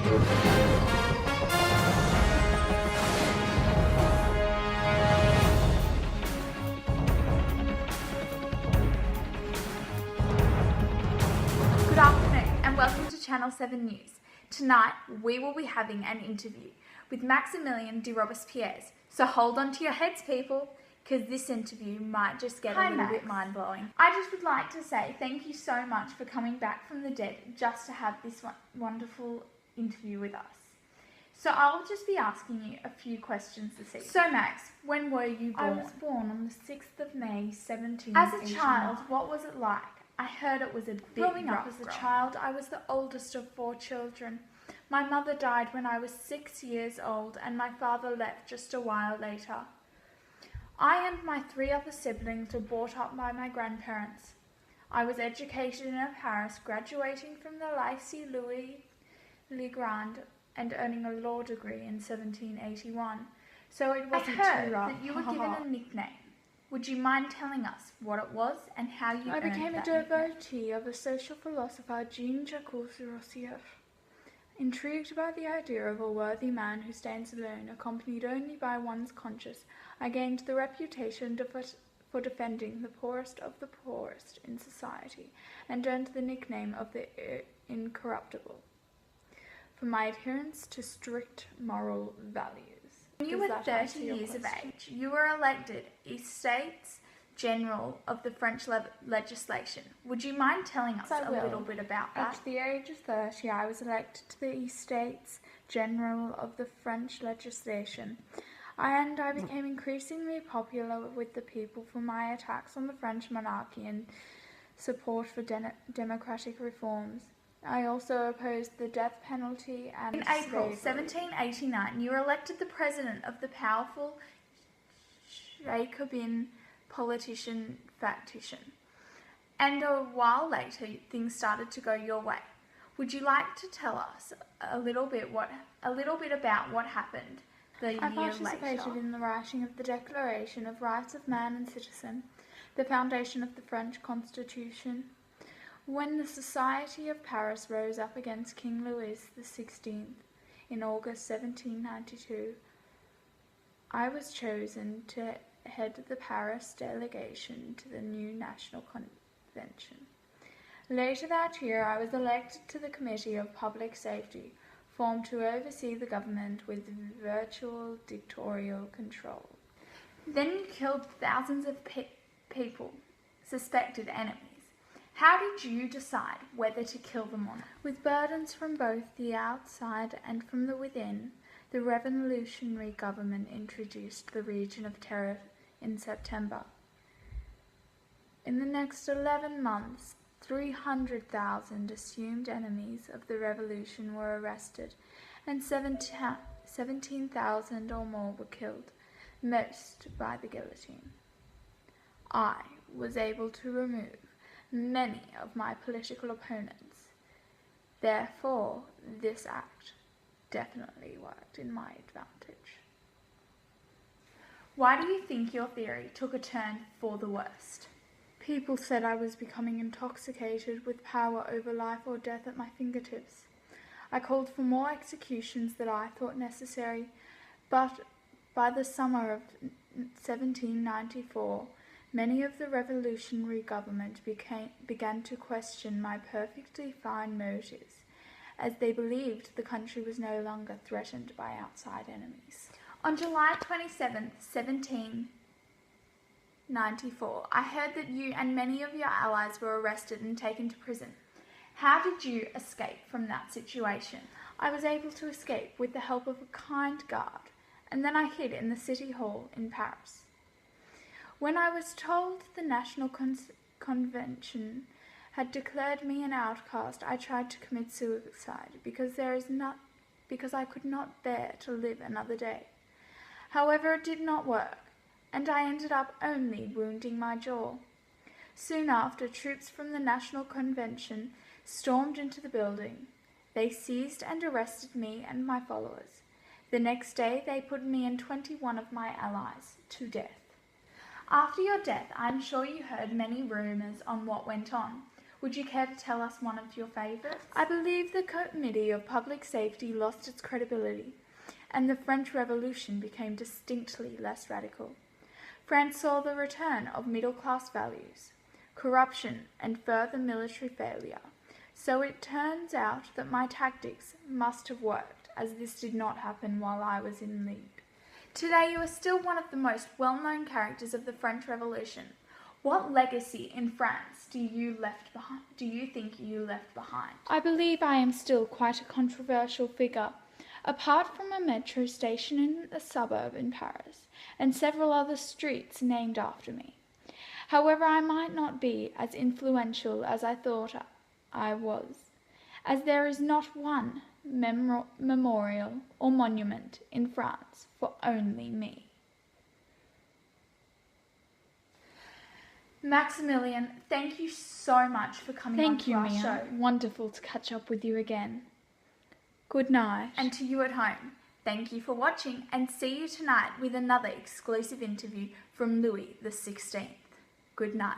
Good afternoon and welcome to Channel 7 News. Tonight we will be having an interview with Maximilien de Robespierre. So hold on to your heads, people, because this interview might just get a little bit mind-blowing. I just would like to say thank you so much for coming back from the dead just to have this wonderful interview with us. So I'll just be asking you a few questions this evening. So Max, when were you born? I was born on the 6th of May, 1789. As a child, what was it like? I heard it was a bit Growing up rough as a child, I was the oldest of 4 children. My mother died when I was 6 years old and my father left just a while later. I and my 3 other siblings were brought up by my grandparents. I was educated in Paris, graduating from the Lycée Louis Le Grand and earning a law degree in 1781. So it wasn't too rough. That you were given a nickname. Would you mind telling us what it was and how you I earned became a that nickname? devotee of the social philosopher Jean-Jacques Rousseau. Intrigued by the idea of a worthy man who stands alone, accompanied only by one's conscience, I gained the reputation for defending the poorest of the poorest in society, and earned the nickname of the Incorruptible, for my adherence to strict moral values. When you were 30 years of age, you were elected Estates General of the French legislation. Would you mind telling us a little bit about that? At the age of 30, I was elected to the Estates General of the French legislation, and I became increasingly popular with the people for my attacks on the French monarchy and support for democratic reforms. I also opposed the death penalty and in April 1789, you were elected the president of the powerful Jacobin politician faction, and a while later things started to go your way. Would you like to tell us a little bit about what happened the year later? I participated in the writing of the Declaration of Rights of Man and Citizen, the foundation of the French Constitution. When the Society of Paris rose up against King Louis XVI in August 1792, I was chosen to head the Paris delegation to the new National Convention. Later that year, I was elected to the Committee of Public Safety, formed to oversee the government with virtual dictatorial control. Then you killed thousands of people, suspected enemies. How did you decide whether to kill them or not? With burdens from both the outside and from the within, the revolutionary government introduced the Region of Terror in September. In the next 11 months, 300,000 assumed enemies of the revolution were arrested, and 17,000 or more were killed, most by the guillotine. I was able to remove many of my political opponents. Therefore, this act definitely worked in my advantage. Why do you think your theory took a turn for the worst? People said I was becoming intoxicated with power over life or death at my fingertips. I called for more executions than I thought necessary, but by the summer of 1794, many of the revolutionary government began to question my perfectly fine motives, as they believed the country was no longer threatened by outside enemies. On July 27, 1794, I heard that you and many of your allies were arrested and taken to prison. How did you escape from that situation? I was able to escape with the help of a kind guard, and then I hid in the City Hall in Paris. When I was told the National Convention had declared me an outcast, I tried to commit suicide because I could not bear to live another day. However, it did not work, and I ended up only wounding my jaw. Soon after, troops from the National Convention stormed into the building. They seized and arrested me and my followers. The next day, they put me and 21 of my allies to death. After your death, I'm sure you heard many rumours on what went on. Would you care to tell us one of your favourites? I believe the Committee of Public Safety lost its credibility, and the French Revolution became distinctly less radical. France saw the return of middle-class values, corruption, and further military failure. So it turns out that my tactics must have worked, as this did not happen while I was in league. Today you are still one of the most well-known characters of the French Revolution. What legacy in France do you think you left behind? I believe I am still quite a controversial figure. Apart from a metro station in a suburb in Paris, and several other streets named after me. However, I might not be as influential as I thought I was, as there is not one memorial or monument in France for only me. Maximilian, thank you so much for coming on to our show. Wonderful to catch up with you again. Good night. And to you at home, thank you for watching, and see you tonight with another exclusive interview from Louis XVI. Good night.